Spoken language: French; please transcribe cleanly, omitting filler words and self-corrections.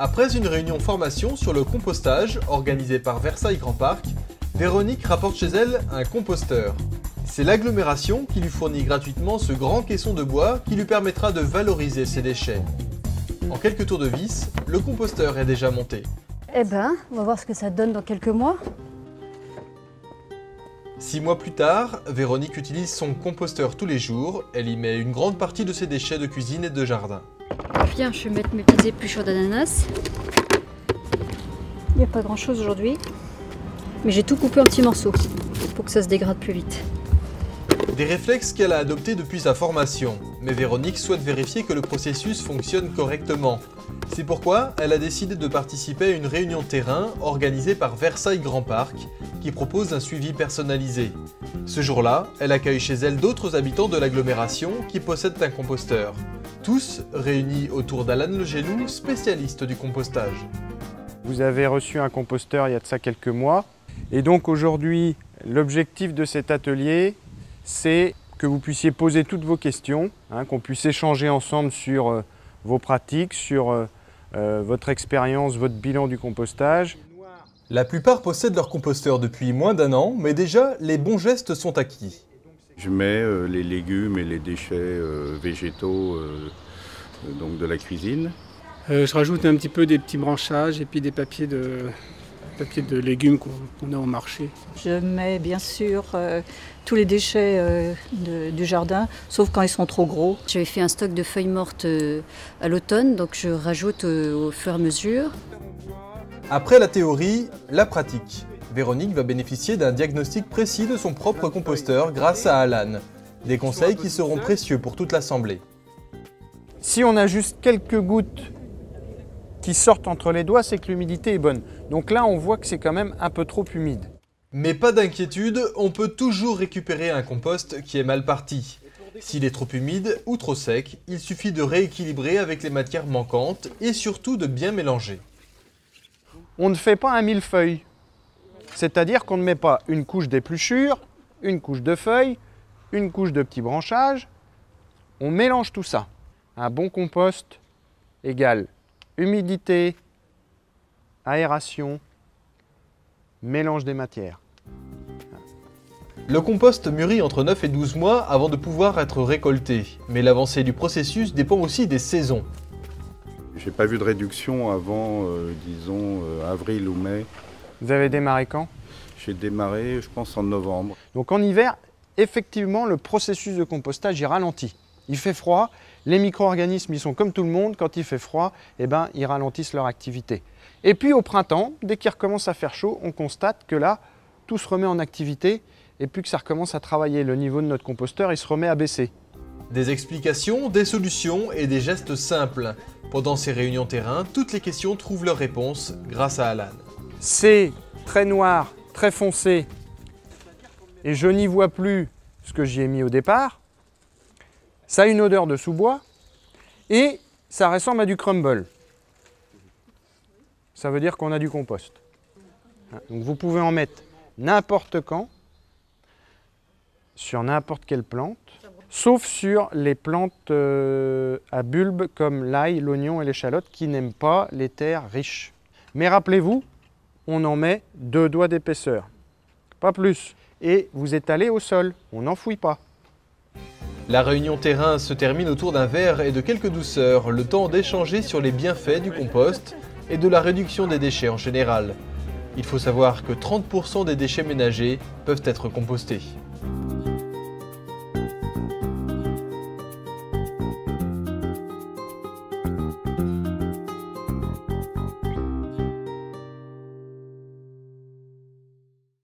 Après une réunion formation sur le compostage organisée par Versailles Grand Parc, Véronique rapporte chez elle un composteur. C'est l'agglomération qui lui fournit gratuitement ce grand caisson de bois qui lui permettra de valoriser ses déchets. En quelques tours de vis, le composteur est déjà monté. Eh ben, on va voir ce que ça donne dans quelques mois. 6 mois plus tard, Véronique utilise son composteur tous les jours. Elle y met une grande partie de ses déchets de cuisine et de jardin. Bien, je vais mettre mes petites épluchures d'ananas. Il n'y a pas grand chose aujourd'hui, mais j'ai tout coupé en petits morceaux pour que ça se dégrade plus vite. Des réflexes qu'elle a adoptés depuis sa formation, mais Véronique souhaite vérifier que le processus fonctionne correctement. C'est pourquoi elle a décidé de participer à une réunion terrain organisée par Versailles Grand Parc, qui propose un suivi personnalisé. Ce jour-là, elle accueille chez elle d'autres habitants de l'agglomération qui possèdent un composteur. Tous réunis autour d'Alan Legellou, spécialiste du compostage. Vous avez reçu un composteur il y a de ça quelques mois. Et donc aujourd'hui, l'objectif de cet atelier, c'est que vous puissiez poser toutes vos questions, qu'on puisse échanger ensemble sur vos pratiques, sur votre expérience, votre bilan du compostage. La plupart possèdent leur composteur depuis moins d'1 an, mais déjà, les bons gestes sont acquis. Je mets les légumes et les déchets végétaux donc de la cuisine. Je rajoute un petit peu des petits branchages et puis des papiers de légumes qu'on a au marché. Je mets bien sûr tous les déchets du jardin, sauf quand ils sont trop gros. J'avais fait un stock de feuilles mortes à l'automne, donc je rajoute au fur et à mesure. Après la théorie, la pratique. Véronique va bénéficier d'un diagnostic précis de son propre composteur grâce à Alan. Des conseils qui seront précieux pour toute l'assemblée. Si on a juste quelques gouttes qui sortent entre les doigts, c'est que l'humidité est bonne. Donc là, on voit que c'est quand même un peu trop humide. Mais pas d'inquiétude, on peut toujours récupérer un compost qui est mal parti. S'il est trop humide ou trop sec, il suffit de rééquilibrer avec les matières manquantes et surtout de bien mélanger. On ne fait pas un millefeuille. C'est-à-dire qu'on ne met pas une couche d'épluchures, une couche de feuilles, une couche de petits branchages. On mélange tout ça. Un bon compost égale humidité, aération, mélange des matières. Le compost mûrit entre 9 et 12 mois avant de pouvoir être récolté. Mais l'avancée du processus dépend aussi des saisons. Je n'ai pas vu de réduction avant, disons, avril ou mai. Vous avez démarré quand? J'ai démarré, je pense, en novembre. Donc en hiver, effectivement, le processus de compostage il ralentit. Il fait froid, les micro-organismes ils sont comme tout le monde, quand il fait froid, eh ben, ils ralentissent leur activité. Et puis au printemps, dès qu'il recommence à faire chaud, on constate que là, tout se remet en activité et puis que ça recommence à travailler. Le niveau de notre composteur, il se remet à baisser. Des explications, des solutions et des gestes simples. Pendant ces réunions terrain, toutes les questions trouvent leur réponse grâce à Alan. C'est très noir, très foncé et je n'y vois plus ce que j'y ai mis au départ. Ça a une odeur de sous-bois et ça ressemble à du crumble. Ça veut dire qu'on a du compost. Donc vous pouvez en mettre n'importe quand, sur n'importe quelle plante, sauf sur les plantes à bulbes comme l'ail, l'oignon et l'échalote qui n'aiment pas les terres riches. Mais rappelez-vous, on en met 2 doigts d'épaisseur, pas plus. Et vous étalez au sol, on n'enfouit pas. La réunion terrain se termine autour d'un verre et de quelques douceurs, le temps d'échanger sur les bienfaits du compost et de la réduction des déchets en général. Il faut savoir que 30% des déchets ménagers peuvent être compostés.